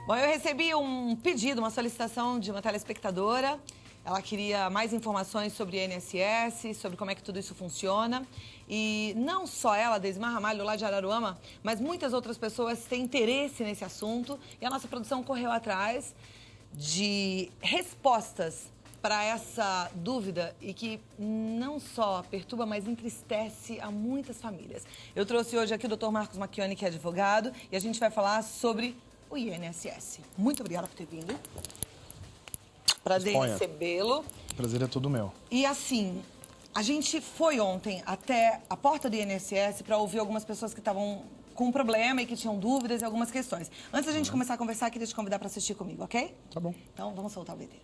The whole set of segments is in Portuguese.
Bom, eu recebi um pedido, uma solicitação de uma telespectadora. Ela queria mais informações sobre INSS, sobre como é que tudo isso funciona. E não só ela, Deismar Ramalho, lá de Araruama, mas muitas outras pessoas têm interesse nesse assunto. E a nossa produção correu atrás de respostas para essa dúvida e que não só perturba, mas entristece a muitas famílias. Eu trouxe hoje aqui o Dr. Marcos Macchioni, que é advogado, e a gente vai falar sobre o INSS. Muito obrigada por ter vindo. Prazer em recebê-lo. Prazer é todo meu. E assim, a gente foi ontem até a porta do INSS para ouvir algumas pessoas que estavam com problema e que tinham dúvidas e algumas questões. Antes da gente começar a conversar, queria te convidar para assistir comigo, ok? Tá bom. Então, vamos soltar o VT.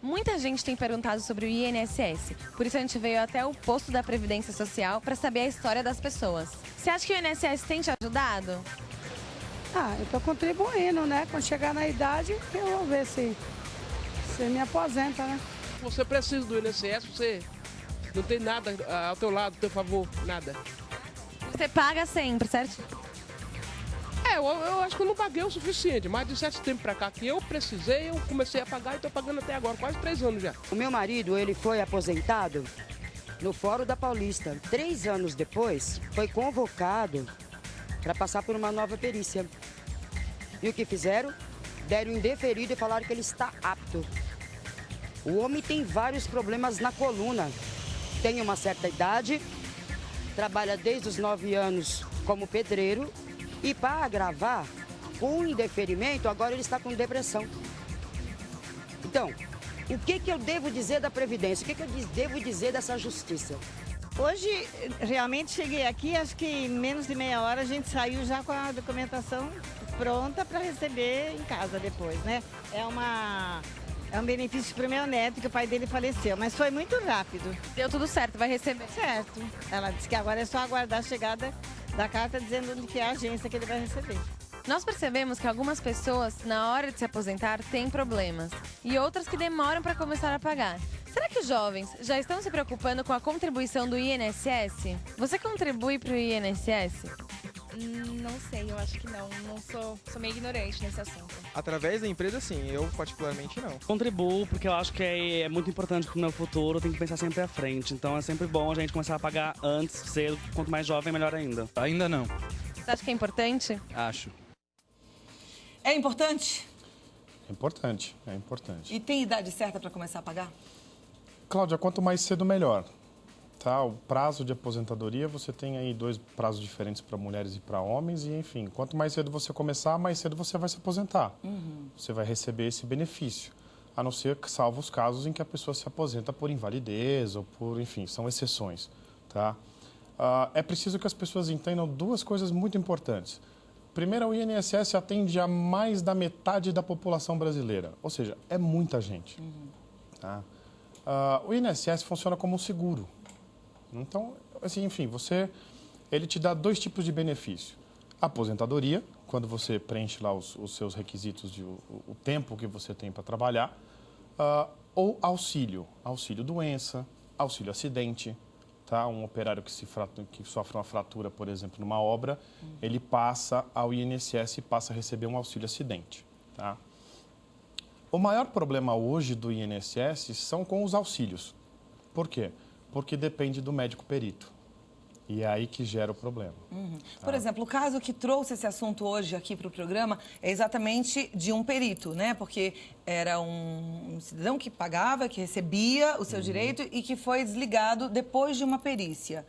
Muita gente tem perguntado sobre o INSS, por isso a gente veio até o posto da Previdência Social para saber a história das pessoas. Você acha que o INSS tem te ajudado? Eu estou contribuindo, né? Quando chegar na idade, eu vou ver se me aposenta, né? Você precisa do INSS, você não tem nada ao teu lado, ao teu favor, nada. Você paga sempre, certo? Eu acho que eu não paguei o suficiente, mas de certo tempo pra cá que eu precisei, eu comecei a pagar e estou pagando até agora, quase 3 anos já. O meu marido, ele foi aposentado no Fórum da Paulista. 3 anos depois, foi convocado para passar por uma nova perícia. E o que fizeram? Deram indeferido e falaram que ele está apto. O homem tem vários problemas na coluna. Tem uma certa idade, trabalha desde os 9 anos como pedreiro e para agravar, com indeferimento, agora ele está com depressão. Então, o que eu devo dizer da Previdência? O que eu devo dizer dessa justiça? Hoje, realmente, cheguei aqui, acho que em menos de meia hora a gente saiu já com a documentação pronta para receber em casa depois, né? É um benefício para o meu neto, que o pai dele faleceu, mas foi muito rápido. Deu tudo certo, vai receber. Certo. Ela disse que agora é só aguardar a chegada da carta dizendo onde que é a agência que ele vai receber. Nós percebemos que algumas pessoas, na hora de se aposentar, têm problemas e outras que demoram para começar a pagar. Será que os jovens já estão se preocupando com a contribuição do INSS? Você contribui para o INSS? Não sei, eu acho que não. Sou meio ignorante nesse assunto. Através da empresa, sim. Eu, particularmente, não. Contribuo porque eu acho que é muito importante pro meu futuro, tem que pensar sempre à frente. Então é sempre bom a gente começar a pagar antes, cedo, quanto mais jovem, melhor ainda. Ainda não. Você acha que é importante? Acho. É importante? É importante, é importante. E tem idade certa para começar a pagar? Cláudia, quanto mais cedo, melhor. Tá? O prazo de aposentadoria, você tem aí 2 prazos diferentes para mulheres e para homens. E, enfim, quanto mais cedo você começar, mais cedo você vai se aposentar. Você vai receber esse benefício. A não ser que, salvo os casos em que a pessoa se aposenta por invalidez ou por, enfim, são exceções. Tá? É preciso que as pessoas entendam 2 coisas muito importantes. Primeiro, o INSS atende a mais da metade da população brasileira. Ou seja, é muita gente. Tá? O INSS funciona como um seguro. Então, assim, enfim, ele te dá 2 tipos de benefício. Aposentadoria, quando você preenche lá os seus requisitos, o tempo que você tem para trabalhar, ou auxílio doença, auxílio acidente. Tá? Um operário que sofre uma fratura, por exemplo, numa obra, ele passa ao INSS e passa a receber um auxílio acidente. Tá? O maior problema hoje do INSS são com os auxílios. Por quê? Porque depende do médico perito. E é aí que gera o problema. Tá? Por exemplo, o caso que trouxe esse assunto hoje aqui para o programa é exatamente de um perito, né? Porque era um cidadão que pagava, que recebia o seu direito e que foi desligado depois de uma perícia.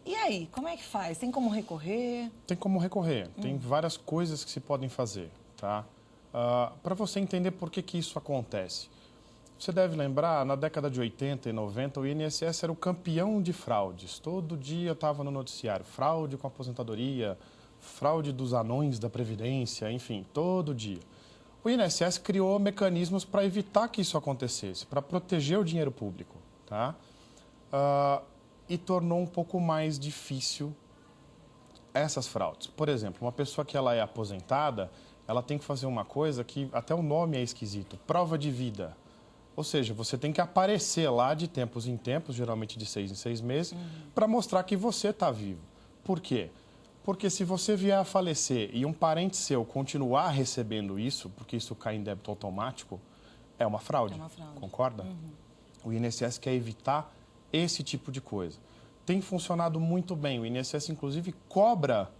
E aí, como é que faz? Tem como recorrer? Tem como recorrer. Tem várias coisas que se podem fazer. Tá? Para você entender por que isso acontece. Você deve lembrar, na década de 80 e 90, o INSS era o campeão de fraudes. Todo dia estava no noticiário. Fraude com aposentadoria, fraude dos anões da Previdência, enfim, todo dia. O INSS criou mecanismos para evitar que isso acontecesse, para proteger o dinheiro público. Tá? E tornou um pouco mais difícil essas fraudes. Por exemplo, uma pessoa que ela é aposentada, ela tem que fazer uma coisa que até o nome é esquisito, prova de vida. Ou seja, você tem que aparecer lá de tempos em tempos, geralmente de 6 em 6 meses, para mostrar que você está vivo. Por quê? Porque se você vier a falecer e um parente seu continuar recebendo isso, porque isso cai em débito automático, é uma fraude. Concorda? O INSS quer evitar esse tipo de coisa. Tem funcionado muito bem. O INSS, inclusive, cobra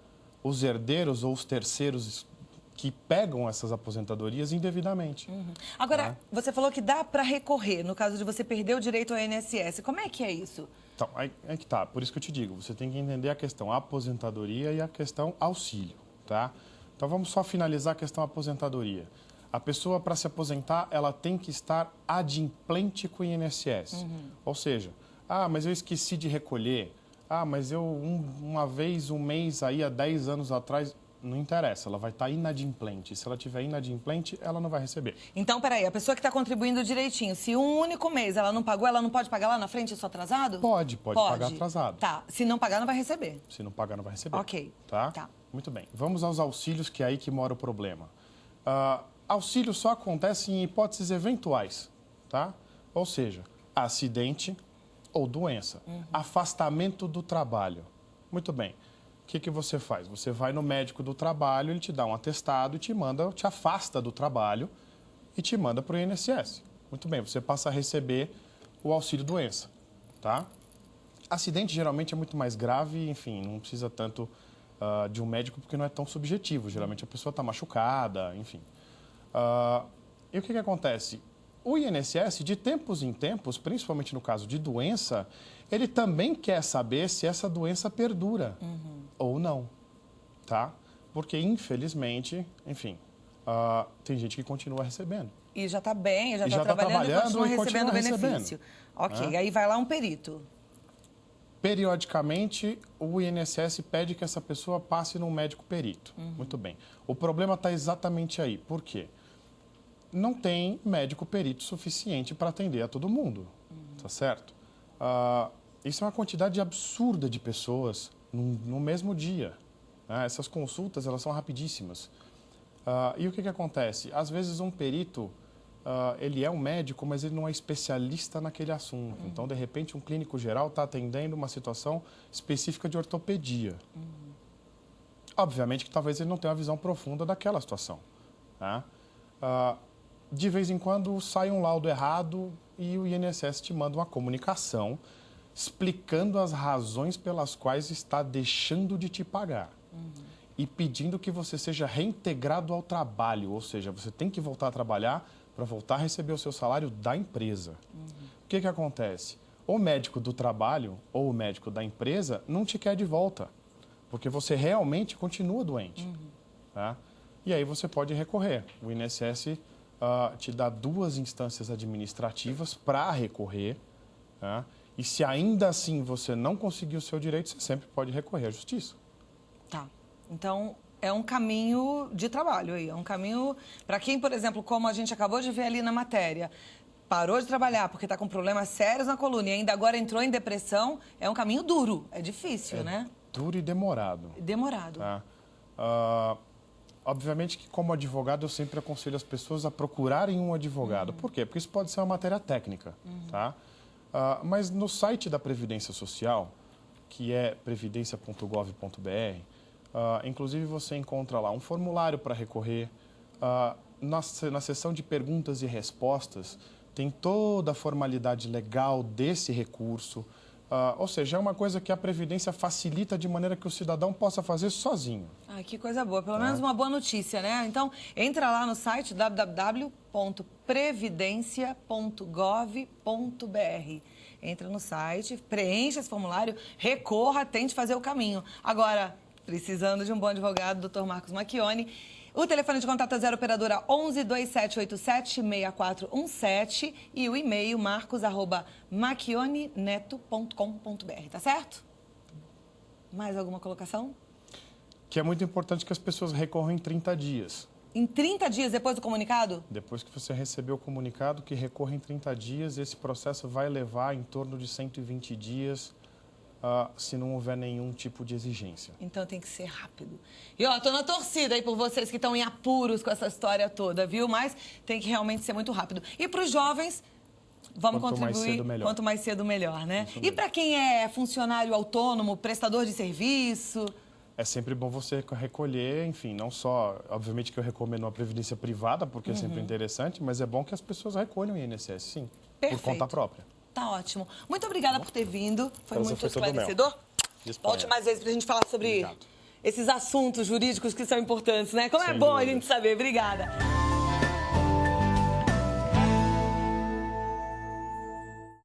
os herdeiros ou os terceiros que pegam essas aposentadorias indevidamente. Agora, você falou que dá para recorrer no caso de você perder o direito ao INSS. Como é que é isso? Então, aí que tá. Por isso que eu te digo, você tem que entender a questão aposentadoria e a questão auxílio, tá? Então, vamos só finalizar a questão aposentadoria. A pessoa, para se aposentar, ela tem que estar adimplente com o INSS. Ou seja, mas eu esqueci de recolher. Mas eu, uma vez, um mês, aí, há 10 anos atrás... Não interessa, ela vai estar inadimplente. Se ela estiver inadimplente, ela não vai receber. Então, peraí, a pessoa que está contribuindo direitinho, se um único mês ela não pagou, ela não pode pagar lá na frente isso atrasado? Pode pagar atrasado. Tá, se não pagar, não vai receber. Se não pagar, não vai receber. Ok. Tá? Muito bem. Vamos aos auxílios, que é aí que mora o problema. Auxílio só acontece em hipóteses eventuais, tá? Ou seja, acidente ou doença. Afastamento do trabalho. Muito bem. O que você faz? Você vai no médico do trabalho, ele te dá um atestado e te afasta do trabalho e te manda para o INSS. Muito bem, você passa a receber o auxílio-doença, tá? Acidente geralmente é muito mais grave, enfim, não precisa tanto de um médico porque não é tão subjetivo. Geralmente a pessoa está machucada, enfim. E o que acontece? O INSS, de tempos em tempos, principalmente no caso de doença, ele também quer saber se essa doença perdura ou não, tá? Porque, infelizmente, enfim, tem gente que continua recebendo. E já está bem, já está trabalhando e continua recebendo benefício. Ok, aí vai lá um perito. Periodicamente, o INSS pede que essa pessoa passe num médico perito. Muito bem. O problema está exatamente aí. Por quê? Não tem médico perito suficiente para atender a todo mundo, tá certo? Isso é uma quantidade absurda de pessoas no mesmo dia. Né? Essas consultas, elas são rapidíssimas. E o que acontece? Às vezes um perito, ele é um médico, mas ele não é especialista naquele assunto. Então, de repente, um clínico geral está atendendo uma situação específica de ortopedia. Obviamente que talvez ele não tenha uma visão profunda daquela situação. Tá? De vez em quando sai um laudo errado e o INSS te manda uma comunicação explicando as razões pelas quais está deixando de te pagar e pedindo que você seja reintegrado ao trabalho, ou seja, você tem que voltar a trabalhar para voltar a receber o seu salário da empresa. O que acontece? O médico do trabalho ou o médico da empresa não te quer de volta, porque você realmente continua doente. Tá? E aí você pode recorrer. O INSS te dá 2 instâncias administrativas para recorrer, tá? E se ainda assim você não conseguir o seu direito, você sempre pode recorrer à justiça. Tá. Então, é um caminho de trabalho aí. É um caminho para quem, por exemplo, como a gente acabou de ver ali na matéria, parou de trabalhar porque está com problemas sérios na coluna e ainda agora entrou em depressão, é um caminho duro. É difícil, né? Duro e demorado. Demorado. Tá? Obviamente que, como advogado, eu sempre aconselho as pessoas a procurarem um advogado. Por quê? Porque isso pode ser uma matéria técnica, tá? Mas no site da Previdência Social, que é previdência.gov.br, inclusive você encontra lá um formulário para recorrer. Na seção de perguntas e respostas, tem toda a formalidade legal desse recurso. Ou seja, é uma coisa que a Previdência facilita de maneira que o cidadão possa fazer sozinho. Que coisa boa. Pelo menos uma boa notícia, né? Então, entra lá no site www.previdencia.gov.br. Entra no site, preencha esse formulário, recorra, tente fazer o caminho. Agora, precisando de um bom advogado, Dr. Marcos Macchioni, o telefone de contato é 0 operadora 11 2787 6417 e o e-mail marcos@macchioneneto.com.br, tá certo? Mais alguma colocação? Que é muito importante que as pessoas recorram em 30 dias. Em 30 dias depois do comunicado? Depois que você recebeu o comunicado, que recorra em 30 dias, esse processo vai levar em torno de 120 dias, se não houver nenhum tipo de exigência. Então tem que ser rápido. E tô na torcida aí por vocês que estão em apuros com essa história toda, viu? Mas tem que realmente ser muito rápido. E para os jovens, vamos contribuir quanto mais cedo melhor, né? E para quem é funcionário autônomo, prestador de serviço? é sempre bom você recolher, enfim, não só, obviamente que eu recomendo uma previdência privada, porque é sempre interessante, mas é bom que as pessoas recolham o INSS, sim, Perfeito. por conta própria. Tá ótimo. Muito obrigada por ter vindo. Foi Prazer muito foi todo meu. esclarecedor. Disponha. Volte mais vezes pra gente falar sobre Obrigado. esses assuntos jurídicos que são importantes, né? Como é Sem bom a dúvida. gente saber. Obrigada.